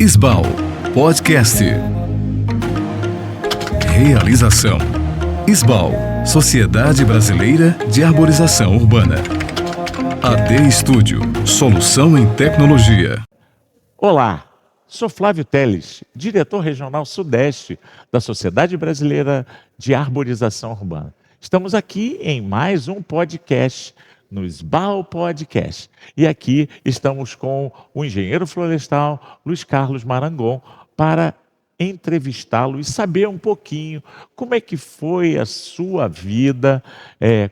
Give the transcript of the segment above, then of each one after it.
Isbal Podcast. Realização: Isbal, Sociedade Brasileira de Arborização Urbana. AD Estúdio, solução em tecnologia. Olá, sou Flávio Teles, diretor regional Sudeste da Sociedade Brasileira de Arborização Urbana. Estamos aqui em mais um podcast, no Isbal Podcast. E aqui estamos com o engenheiro florestal Luiz Carlos Marangon para entrevistá-lo e saber um pouquinho como é que foi a sua vida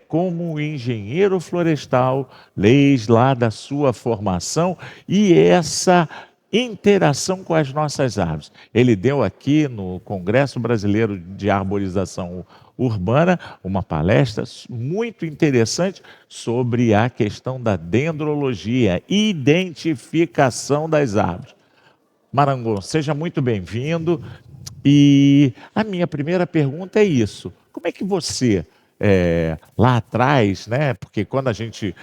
como engenheiro florestal, desde lá da sua formação e essa interação com as nossas árvores. Ele deu aqui no Congresso Brasileiro de Arborização Urbana uma palestra muito interessante sobre a questão da dendrologia, identificação das árvores. Marangon, seja muito bem-vindo. E a minha primeira pergunta é isso: como é que você, lá atrás, né? Porque quando a gente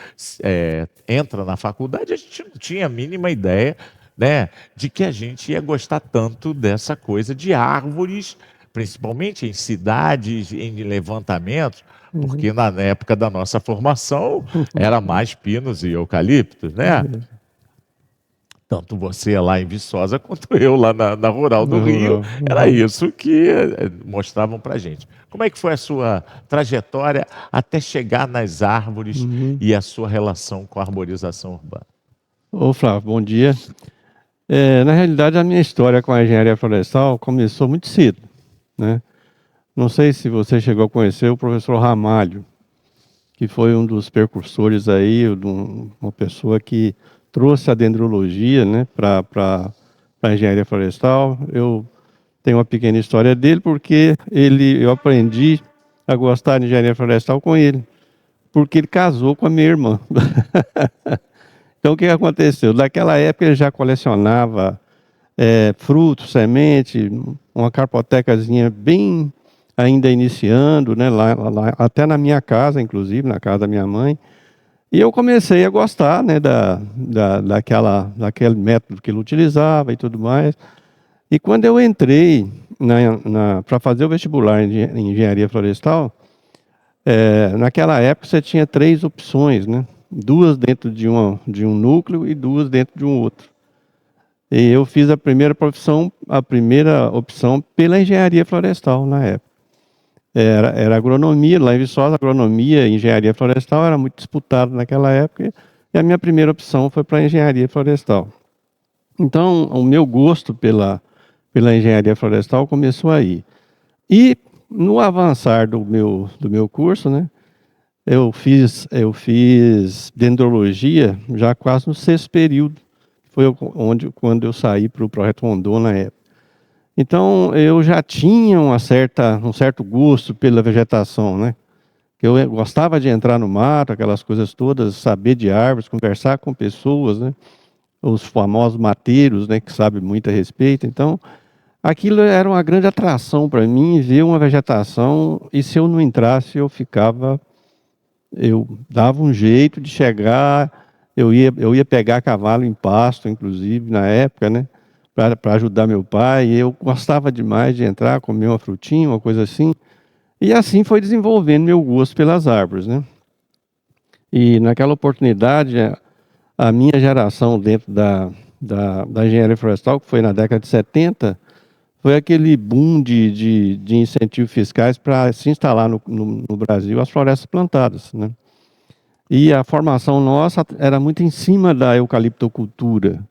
entra na faculdade, a gente não tinha a mínima ideia, né, de que a gente ia gostar tanto dessa coisa de árvores, principalmente em cidades, em levantamentos, porque na época da nossa formação era mais pinos e eucaliptos, né? Tanto você lá em Viçosa quanto eu lá na Rural do Rio, era isso que mostravam para gente. Como é que foi a sua trajetória até chegar nas árvores e a sua relação com a arborização urbana? Ô Flávio, bom dia. Na realidade, a minha história com a engenharia florestal começou muito cedo, né? Não sei se você chegou a conhecer o professor Ramalho, que foi um dos precursores aí, uma pessoa que trouxe a dendrologia, né, para a engenharia florestal. Eu tenho uma pequena história dele, porque eu aprendi a gostar de engenharia florestal com ele, porque ele casou com a minha irmã. Então, o que aconteceu? Naquela época, ele já colecionava frutos, semente, uma carpotecazinha bem ainda iniciando, né, lá, até na minha casa, inclusive, na casa da minha mãe. E eu comecei a gostar, né, daquele método que ele utilizava e tudo mais. E quando eu entrei para fazer o vestibular em engenharia florestal, naquela época você tinha 3 opções, né? 2 dentro de um núcleo e 2 dentro de um outro. E eu fiz a primeira opção pela engenharia florestal na época. Era agronomia, lá em Viçosa, agronomia e engenharia florestal era muito disputado naquela época, e a minha primeira opção foi para a engenharia florestal. Então, o meu gosto pela engenharia florestal começou aí. E no avançar do meu curso, né, eu fiz dendrologia já quase no 6º período, foi quando eu saí para o Projeto Rondon na época. Então, eu já tinha um certo gosto pela vegetação, né? Eu gostava de entrar no mato, aquelas coisas todas, saber de árvores, conversar com pessoas, né? Os famosos mateiros, né, que sabem muito a respeito. Então, aquilo era uma grande atração para mim, ver uma vegetação, e se eu não entrasse, eu dava um jeito de chegar, eu ia pegar cavalo em pasto, inclusive, na época, né? Para ajudar meu pai, e eu gostava demais de entrar, comer uma frutinha, uma coisa assim. E assim foi desenvolvendo meu gosto pelas árvores, né? E naquela oportunidade, a minha geração dentro da engenharia florestal, que foi na década de 70, foi aquele boom de incentivos fiscais para se instalar no Brasil as florestas plantadas, né? E a formação nossa era muito em cima da eucaliptocultura.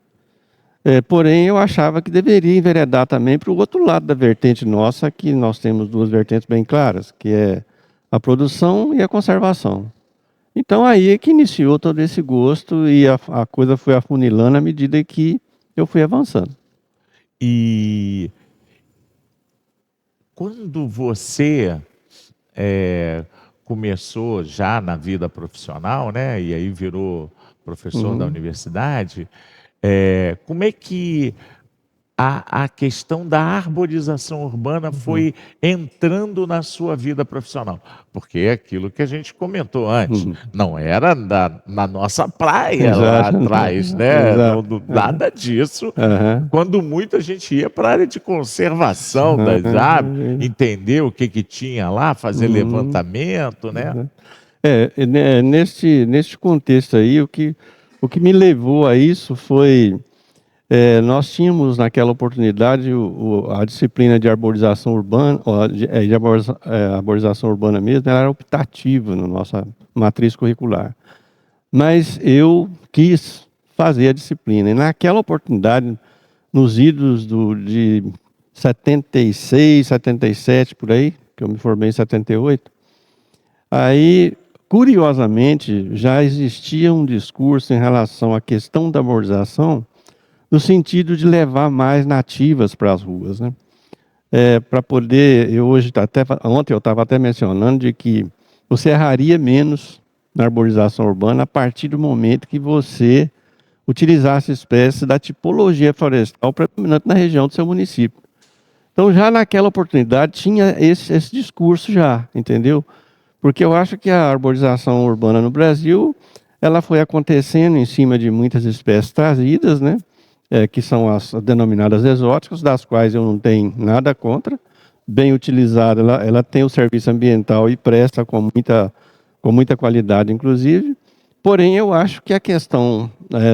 Porém, eu achava que deveria enveredar também para o outro lado da vertente nossa, que nós temos 2 vertentes bem claras, que é a produção e a conservação. Então, aí é que iniciou todo esse gosto, e a coisa foi afunilando à medida que eu fui avançando. E quando você começou já na vida profissional, né, e aí virou professor da universidade, como é que a questão da arborização urbana foi entrando na sua vida profissional? Porque é aquilo que a gente comentou antes, não era na nossa praia lá Exato. atrás, né? Exato. Nada disso. Aham. Quando muito a gente ia para a área de conservação das árvores, entender o que tinha lá, fazer levantamento, né? Neste contexto aí, o que me levou a isso foi, nós tínhamos naquela oportunidade a disciplina de arborização urbana, arborização urbana mesmo, ela era optativa na nossa matriz curricular. Mas eu quis fazer a disciplina, e naquela oportunidade, nos idos de 76, 77, por aí, que eu me formei em 78, aí, curiosamente, já existia um discurso em relação à questão da arborização, no sentido de levar mais nativas para as ruas, né? Para poder, ontem eu estava até mencionando de que você erraria menos na arborização urbana a partir do momento que você utilizasse espécies da tipologia florestal predominante na região do seu município. Então, já naquela oportunidade, tinha esse discurso já, entendeu? Porque eu acho que a arborização urbana no Brasil, ela foi acontecendo em cima de muitas espécies trazidas, né? Que são as denominadas exóticas, das quais eu não tenho nada contra. Bem utilizada, ela tem o serviço ambiental e presta com muita qualidade, inclusive. Porém, eu acho que a questão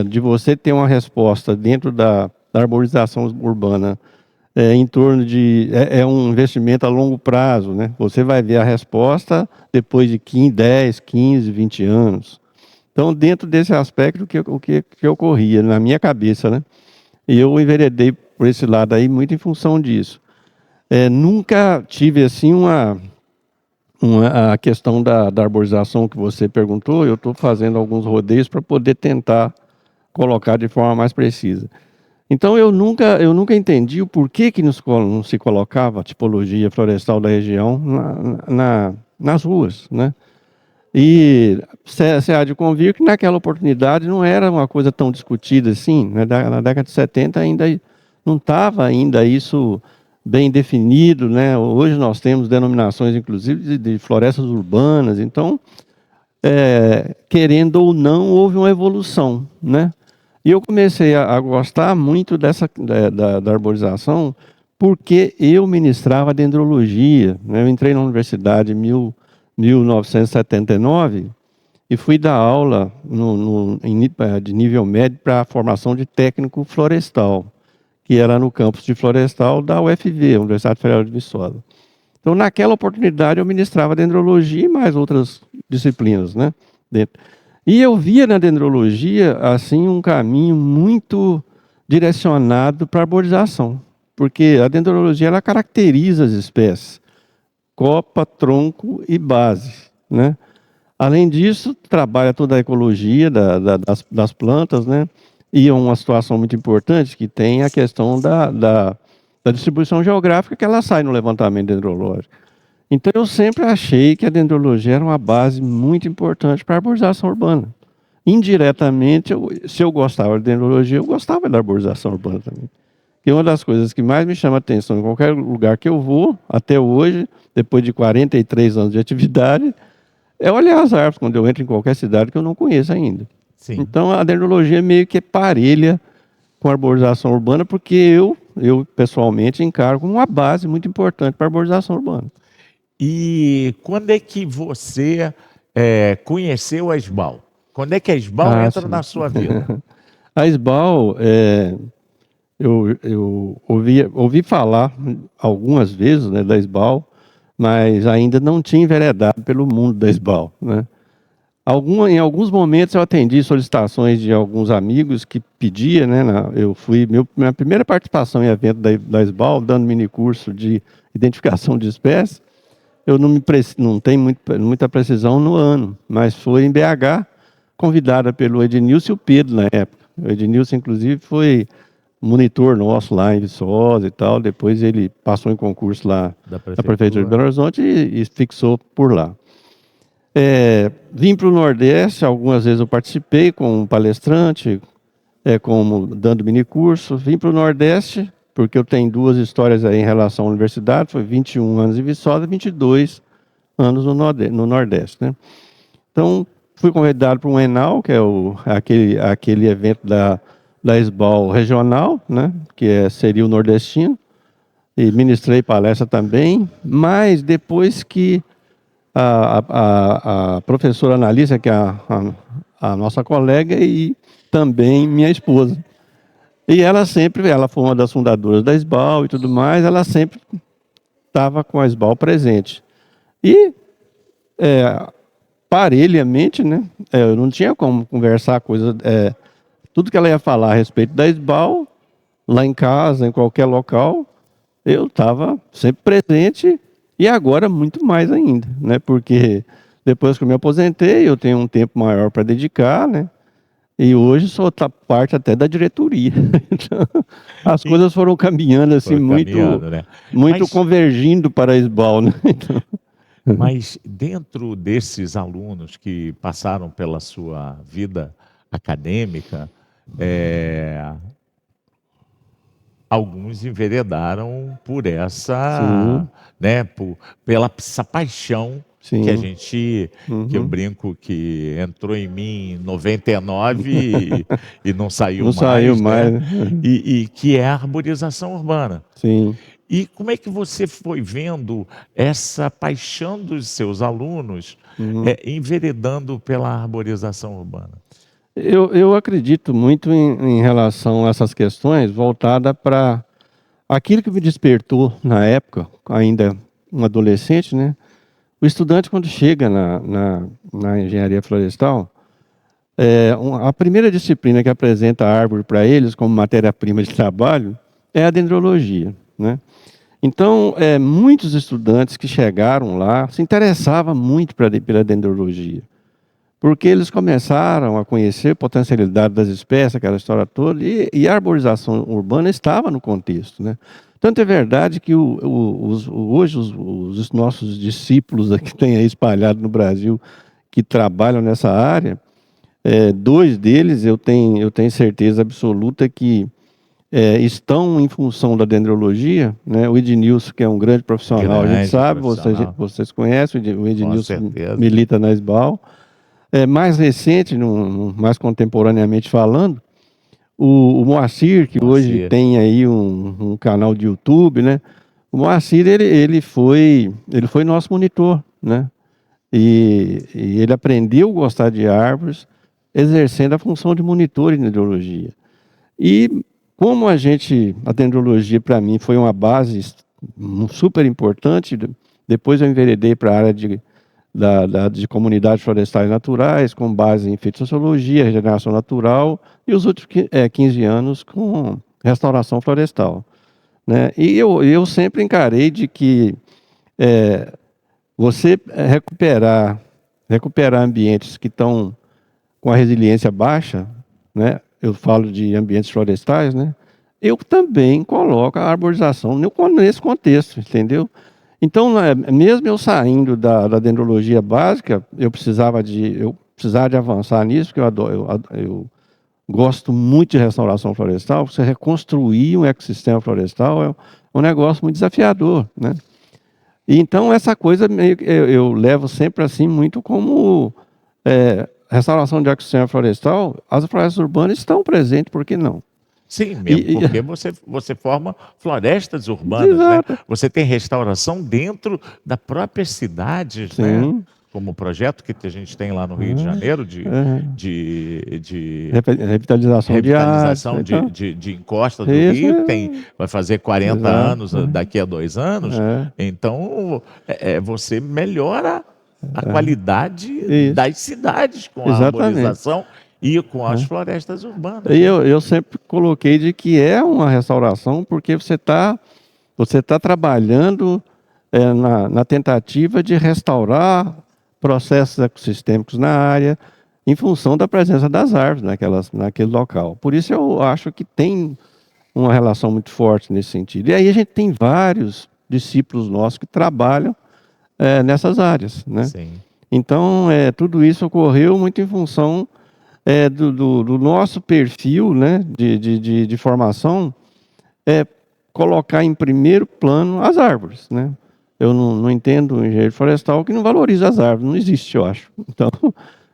de você ter uma resposta dentro da arborização urbana em torno de... É um investimento a longo prazo, né? Você vai ver a resposta depois de 10, 15, 20 anos. Então, dentro desse aspecto, o que ocorria na minha cabeça, né? E eu enveredei por esse lado aí muito em função disso. Nunca tive, assim, a questão da arborização que você perguntou. Eu estou fazendo alguns rodeios para poder tentar colocar de forma mais precisa. Então, eu nunca entendi o porquê que não se colocava a tipologia florestal da região nas ruas, né? E você há de convir que naquela oportunidade não era uma coisa tão discutida assim, né? Na década de 70 ainda não estava ainda isso bem definido, né? Hoje nós temos denominações, inclusive, de florestas urbanas. Então, querendo ou não, houve uma evolução, né? E eu comecei a gostar muito da arborização porque eu ministrava dendrologia, né? Eu entrei na universidade em 1979 e fui dar aula de nível médio para a formação de técnico florestal, que era no campus de florestal da UFV, Universidade Federal de Viçosa. Então, naquela oportunidade, eu ministrava dendrologia e mais outras disciplinas, né? E eu via na dendrologia, assim, um caminho muito direcionado para a arborização, porque a dendrologia, ela caracteriza as espécies, copa, tronco e base, né? Além disso, trabalha toda a ecologia das plantas, né? E uma situação muito importante que tem a questão da distribuição geográfica, que ela sai no levantamento dendrológico. Então, eu sempre achei que a dendrologia era uma base muito importante para a arborização urbana. Indiretamente, se eu gostava de dendrologia, eu gostava da arborização urbana também. E uma das coisas que mais me chama a atenção em qualquer lugar que eu vou, até hoje, depois de 43 anos de atividade, é olhar as árvores quando eu entro em qualquer cidade que eu não conheço ainda. Sim. Então, a dendrologia meio que é parelha com a arborização urbana, porque eu pessoalmente encaro como uma base muito importante para a arborização urbana. E quando é que você conheceu a SBAL? Quando é que a SBAL entra na sua vida? A SBAL, eu ouvi falar algumas vezes, né, da SBAL, mas ainda não tinha enveredado pelo mundo da SBAL, né? Em alguns momentos eu atendi solicitações de alguns amigos que pediam, né? Minha primeira participação em evento da SBAL, dando minicurso de identificação de espécies, eu não tenho muita precisão no ano, mas foi em BH, convidada pelo Ednilson e o Pedro na época. O Ednilson, inclusive, foi monitor nosso lá em Viçosa e tal. Depois ele passou em concurso lá na Prefeitura de Belo Horizonte e fixou por lá. Vim para o Nordeste, algumas vezes eu participei como palestrante, como dando minicurso. Vim para o Nordeste Porque eu tenho duas histórias aí em relação à universidade, foi 21 anos em Viçosa, 22 anos no Nordeste, né? Então, fui convidado para um Enal, que é aquele evento da SBAL regional, né? Seria o nordestino, e ministrei palestra também, mas depois que a professora Analisa, que é a nossa colega e também minha esposa, e ela foi uma das fundadoras da SBAL e tudo mais, ela sempre estava com a SBAL presente. E, parelhamente, né, eu não tinha como conversar tudo que ela ia falar a respeito da SBAL, lá em casa, em qualquer local, eu estava sempre presente e agora muito mais ainda, né, porque depois que eu me aposentei, eu tenho um tempo maior para dedicar, né, e hoje sou parte até da diretoria. Então, as coisas foram caminhando assim, né? muito convergindo para a SBAL, né? Então, mas dentro desses alunos que passaram pela sua vida acadêmica, alguns enveredaram por essa, né, pela essa paixão sim. que a gente, que eu brinco que entrou em mim em 99 e não saiu Não mais, saiu né? mais, né? E que é a arborização urbana. Sim. E como é que você foi vendo essa paixão dos seus alunos enveredando pela arborização urbana? Eu acredito muito em relação a essas questões voltada para aquilo que me despertou na época, ainda um adolescente, né? O estudante, quando chega na engenharia florestal, a primeira disciplina que apresenta a árvore para eles como matéria-prima de trabalho é a dendrologia, né? Então, muitos estudantes que chegaram lá se interessavam muito pela dendrologia, porque eles começaram a conhecer a potencialidade das espécies, aquela história toda, e a arborização urbana estava no contexto, né? Tanto é verdade que hoje os nossos discípulos que tem aí espalhados no Brasil, que trabalham nessa área, dois deles eu tenho certeza absoluta que estão em função da dendrologia, né? O Ednilson, que é um grande profissional, a gente sabe, vocês conhecem, o Ednilson milita na SBAL. Mais recente, mais contemporaneamente falando, o Moacir, que hoje tem aí um canal de YouTube, né? O Moacir, ele foi nosso monitor, né? E ele aprendeu a gostar de árvores, exercendo a função de monitor em dendrologia. E como a dendrologia para mim foi uma base super importante, depois eu enveredei para a área de comunidades florestais naturais, com base em fitossociologia, regeneração natural, e os últimos 15 anos com restauração florestal, né? E eu sempre encarei de que você recuperar ambientes que estão com a resiliência baixa, né? Eu falo de ambientes florestais, né? Eu também coloco a arborização nesse contexto, entendeu? Então, mesmo eu saindo da dendrologia básica, eu precisava de avançar nisso, porque eu gosto muito de restauração florestal. Você reconstruir um ecossistema florestal é um negócio muito desafiador, né? E então, essa coisa eu levo sempre assim, muito como restauração de ecossistema florestal. As florestas urbanas estão presentes, por que não? Sim, mesmo porque você forma florestas urbanas, né? Você tem restauração dentro da própria cidade, né? Como o projeto que a gente tem lá no Rio de Janeiro de revitalização de encosta do Rio, vai fazer 40 anos daqui a 2 anos. Então, você melhora a qualidade das cidades com a arborização e com as florestas urbanas. E eu sempre coloquei de que é uma restauração, porque você tá trabalhando na tentativa de restaurar processos ecossistêmicos na área, em função da presença das árvores naquele local. Por isso eu acho que tem uma relação muito forte nesse sentido. E aí a gente tem vários discípulos nossos que trabalham nessas áreas, né? Sim. Então, tudo isso ocorreu muito em função do nosso perfil, né, de formação, colocar em primeiro plano as árvores, né? Eu não entendo um engenheiro florestal que não valoriza as árvores, não existe, eu acho. Então,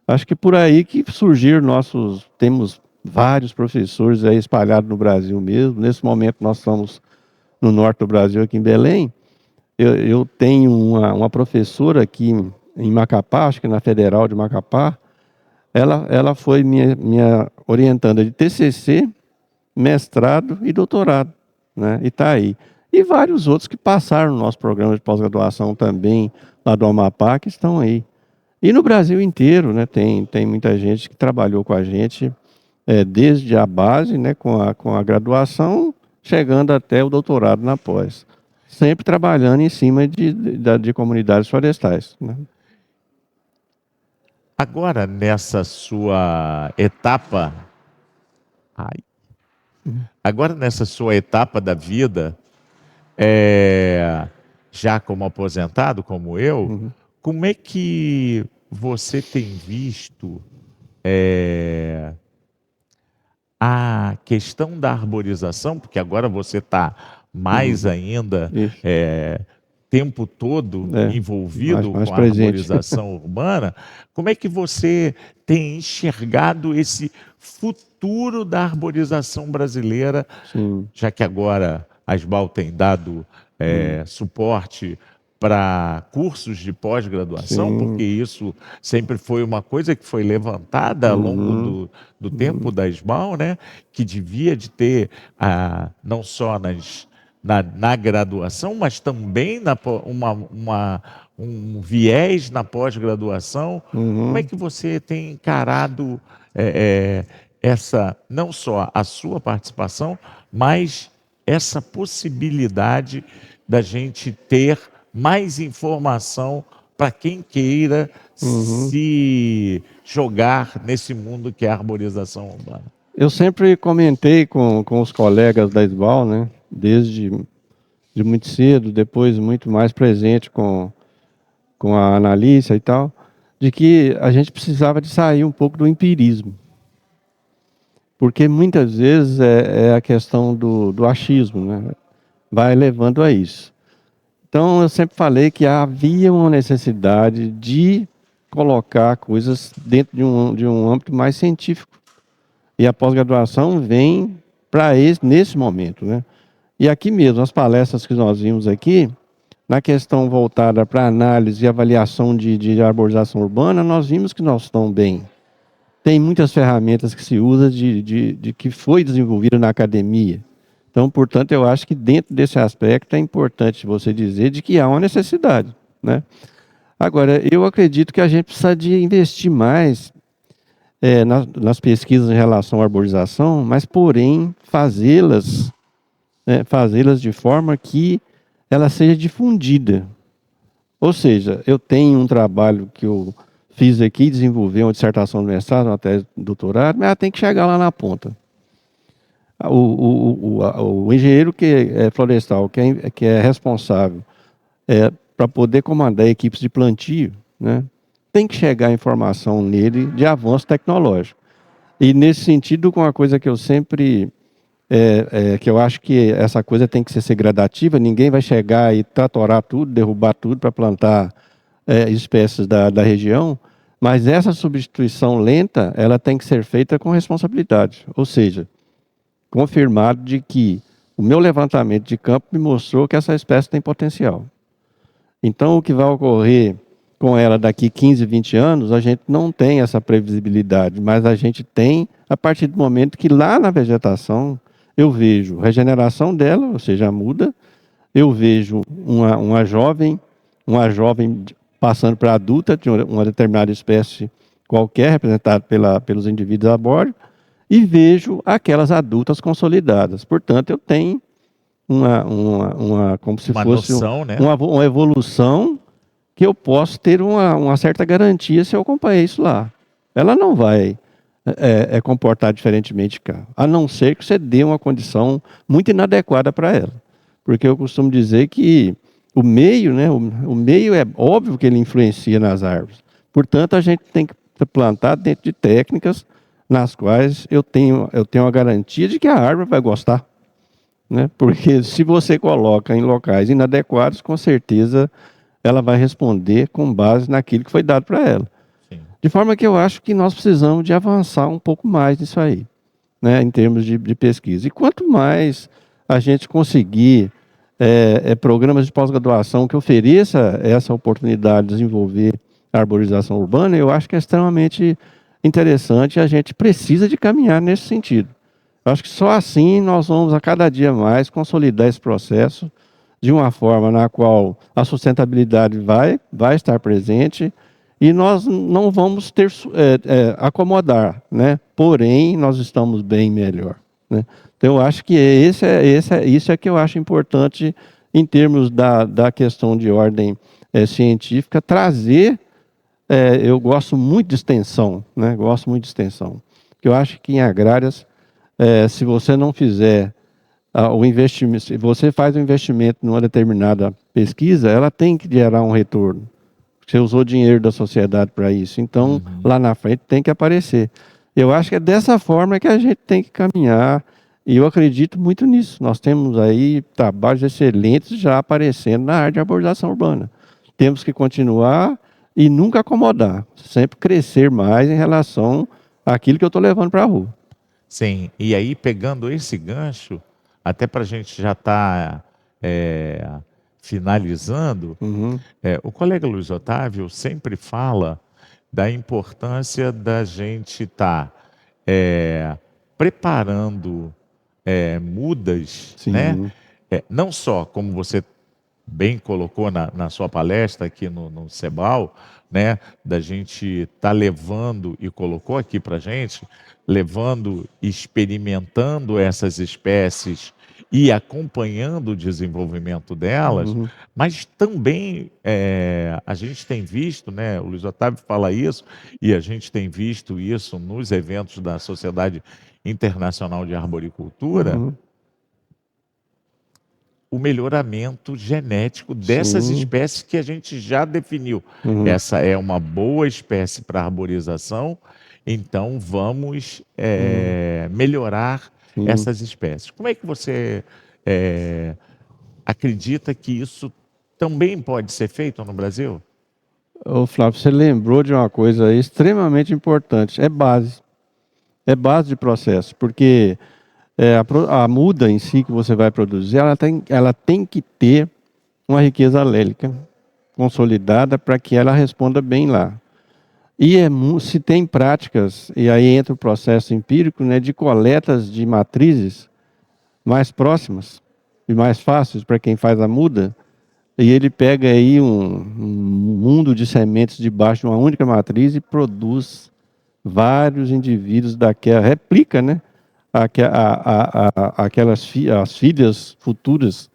acho que por aí que surgiram temos vários professores aí espalhados no Brasil mesmo. Nesse momento nós estamos no norte do Brasil, aqui em Belém. Eu tenho uma professora aqui em Macapá, acho que na Federal de Macapá. Ela foi minha orientanda de TCC, mestrado e doutorado, né? E está aí. E vários outros que passaram no nosso programa de pós-graduação também, lá do Amapá, que estão aí. E no Brasil inteiro, né? Tem muita gente que trabalhou com a gente, desde a base, né? Com a graduação, chegando até o doutorado na pós. Sempre trabalhando em cima de comunidades florestais, né? Agora, nessa sua etapa, agora nessa sua etapa da vida, já como aposentado, como eu, como é que você tem visto a questão da arborização? Porque agora você está mais ainda Isso. tempo todo envolvido mais com a presente. arborização urbana. Como é que você tem enxergado esse futuro da arborização brasileira, Sim. já que agora a SBAL tem dado suporte para cursos de pós-graduação, Sim. porque isso sempre foi uma coisa que foi levantada ao longo do tempo da SBAL, né? Que devia de ter, não só na graduação, mas também um viés na pós-graduação. Como é que você tem encarado não só a sua participação, mas essa possibilidade da gente ter mais informação para quem queira se jogar nesse mundo que é a arborização urbana? Eu sempre comentei com os colegas da SBAL, né? Desde de muito cedo, depois muito mais presente com a Analícia e tal, de que a gente precisava de sair um pouco do empirismo. Porque muitas vezes é a questão do achismo, né? Vai levando a isso. Então, eu sempre falei que havia uma necessidade de colocar coisas dentro de um âmbito mais científico. E a pós-graduação vem nesse momento, né? E aqui mesmo, as palestras que nós vimos aqui, na questão voltada para análise e avaliação de arborização urbana, nós vimos que nós estamos bem. Tem muitas ferramentas que se usa de que foi desenvolvida na academia. Então, portanto, eu acho que dentro desse aspecto é importante você dizer de que há uma necessidade, né? Agora, eu acredito que a gente precisa de investir mais nas pesquisas em relação à arborização, mas, porém, fazê-las de forma que ela seja difundida. Ou seja, eu tenho um trabalho que eu fiz aqui, desenvolvi uma dissertação de mestrado, uma tese de doutorado, mas ela tem que chegar lá na ponta. O engenheiro que é florestal, que é responsável para poder comandar equipes de plantio, né, tem que chegar a informação nele de avanço tecnológico. E nesse sentido, com uma coisa que eu sempre que eu acho que essa coisa tem que ser gradativa, ninguém vai chegar e tratorar tudo, derrubar tudo para plantar espécies da região, mas essa substituição lenta, ela tem que ser feita com responsabilidade, ou seja, confirmado de que o meu levantamento de campo me mostrou que essa espécie tem potencial. Então, o que vai ocorrer com ela daqui 15, 20 anos, a gente não tem essa previsibilidade, mas a gente tem a partir do momento que lá na vegetação eu vejo regeneração dela, ou seja, muda, eu vejo uma jovem passando para adulta de uma determinada espécie qualquer, representada pelos indivíduos arbóreos, e vejo aquelas adultas consolidadas. Portanto, eu tenho como se fosse noção, né? uma evolução que eu posso ter uma certa garantia se eu acompanhar isso lá. Ela não vai comportar diferentemente cá, a não ser que você dê uma condição muito inadequada para ela. Porque eu costumo dizer que o meio, né, o meio é óbvio que ele influencia nas árvores. Portanto, a gente tem que plantar dentro de técnicas nas quais eu tenho a garantia de que a árvore vai gostar. né? Porque se você coloca em locais inadequados, com certeza ela vai responder com base naquilo que foi dado para ela. Sim. De forma que eu acho que nós precisamos de avançar um pouco mais nisso aí, né, em termos de pesquisa. E quanto mais a gente conseguir programas de pós-graduação que ofereça essa oportunidade de desenvolver a arborização urbana, eu acho que é extremamente interessante e a gente precisa de caminhar nesse sentido. Eu acho que só assim nós vamos a cada dia mais consolidar esse processo de uma forma na qual a sustentabilidade vai estar presente e nós não vamos ter acomodar, né? Porém, nós estamos bem melhor, né? Então, eu acho que isso é que eu acho importante em termos da questão de ordem científica, trazer. Eu gosto muito de extensão, né? Gosto muito de extensão. Porque eu acho que em agrárias, se você não fizer o investimento, se você faz um investimento numa determinada pesquisa, ela tem que gerar um retorno. Você usou dinheiro da sociedade para isso. Então, lá na frente tem que aparecer. Eu acho que é dessa forma que a gente tem que caminhar. E eu acredito muito nisso. Nós temos aí trabalhos excelentes já aparecendo na área de arborização urbana. Temos que continuar e nunca acomodar. Sempre crescer mais em relação àquilo que eu estou levando para a rua. Sim, e aí pegando esse gancho, até para a gente já estar finalizando, Uhum, o colega Luiz Otávio sempre fala da importância da gente estar preparando mudas, né? sim. Não só, como você bem colocou na sua palestra aqui no Cebal, né, da gente estar levando, e colocou aqui para gente, levando, experimentando essas espécies e acompanhando o desenvolvimento delas, Uhum, mas também a gente tem visto, né, o Luiz Otávio fala isso, e a gente tem visto isso nos eventos da Sociedade Internacional de Arboricultura, uhum, o melhoramento genético dessas sim. espécies que a gente já definiu. Uhum, Essa é uma boa espécie para arborização, então vamos uhum, melhorar sim. essas espécies. Como é que você eh, acredita que isso também pode ser feito no Brasil? Ô, Flávio, você lembrou de uma coisa aí extremamente importante. É base. É base de processo, porque a muda em si que você vai produzir, ela tem que ter uma riqueza alélica consolidada para que ela responda bem lá. E se tem práticas, e aí entra o processo empírico, né, de coletas de matrizes mais próximas e mais fáceis para quem faz a muda, e ele pega aí um mundo de sementes debaixo de uma única matriz e produz vários indivíduos daquela, replica, né, as filhas futuras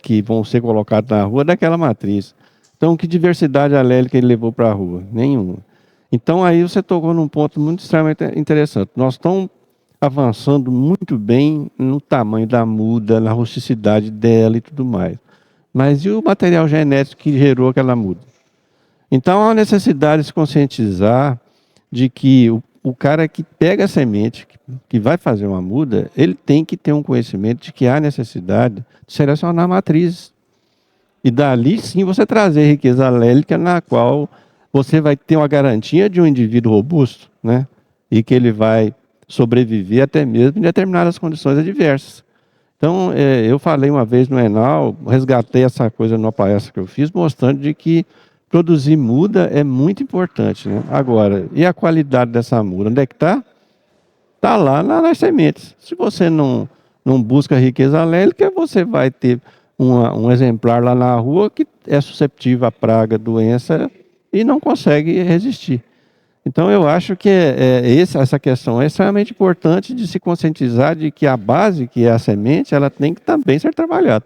que vão ser colocadas na rua daquela matriz. Então, que diversidade alélica ele levou para a rua? Nenhuma. Então, aí você tocou num ponto muito extremamente interessante. Nós estamos avançando muito bem no tamanho da muda, na rusticidade dela e tudo mais. Mas e o material genético que gerou aquela muda? Então, há uma necessidade de se conscientizar de que o cara que pega a semente, que vai fazer uma muda, ele tem que ter um conhecimento de que há necessidade de selecionar matrizes. E dali sim você trazer riqueza alélica na qual você vai ter uma garantia de um indivíduo robusto, né? E que ele vai sobreviver até mesmo em determinadas condições adversas. Então, eu falei uma vez no Enal, resgatei essa coisa numa palestra que eu fiz, mostrando de que produzir muda é muito importante, né? Agora, e a qualidade dessa muda? Onde é que está? Está lá nas sementes. Se você não busca riqueza alélica, você vai ter um exemplar lá na rua que é susceptível à praga, doença e não consegue resistir. Então, eu acho que essa questão é extremamente importante de se conscientizar de que a base, que é a semente, ela tem que também ser trabalhada.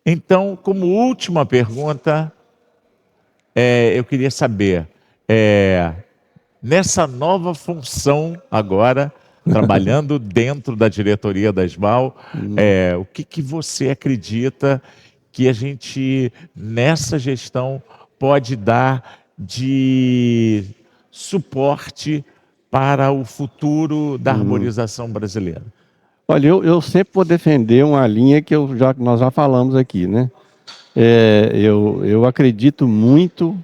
Então, como última pergunta, eu queria saber, nessa nova função agora, trabalhando dentro da diretoria da SBAL, o que que você acredita que a gente, nessa gestão, pode dar de suporte para o futuro da Uhum. arborização brasileira? Olha, eu sempre vou defender uma linha que nós já falamos aqui, né? Eu acredito muito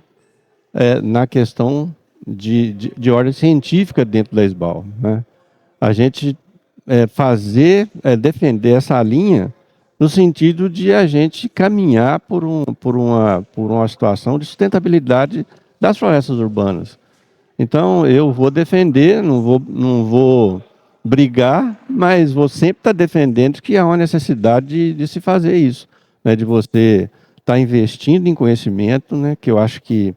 na questão de ordem científica dentro da SBAL, né? A gente defender essa linha no sentido de a gente caminhar por uma situação de sustentabilidade das florestas urbanas. Então, eu vou defender, não vou brigar, mas vou sempre estar defendendo que há uma necessidade de se fazer isso, né? De você estar investindo em conhecimento, né? Que eu acho que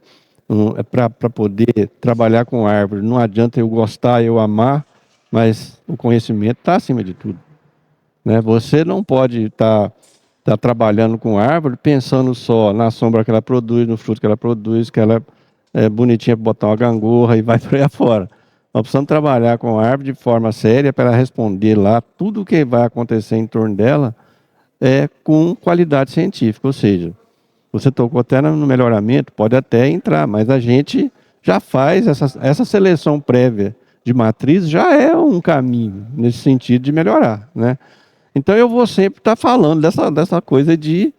para poder trabalhar com árvore, não adianta eu gostar, eu amar, mas o conhecimento está acima de tudo, né? Você não pode estar trabalhando com árvore pensando só na sombra que ela produz, no fruto que ela produz, que ela é bonitinha para botar uma gangorra e vai por aí afora. Nós precisamos trabalhar com a árvore de forma séria para ela responder lá tudo o que vai acontecer em torno dela com qualidade científica, ou seja, você tocou até no melhoramento, pode até entrar, mas a gente já faz essa seleção prévia de matriz, já é um caminho nesse sentido de melhorar, né? Então eu vou sempre estar falando dessa coisa de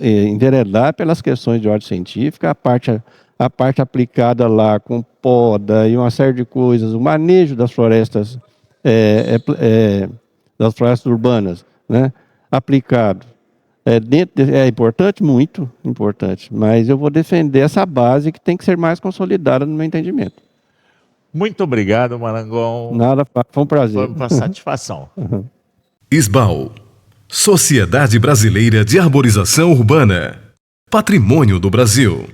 enveredar pelas questões de ordem científica, a parte aplicada lá com poda e uma série de coisas, o manejo das florestas, das florestas urbanas, né? Aplicado. É importante, muito importante, mas eu vou defender essa base que tem que ser mais consolidada no meu entendimento. Muito obrigado, Marangon. Nada, foi um prazer. Foi uma satisfação. SBAL, Sociedade Brasileira de Arborização Urbana, Patrimônio do Brasil.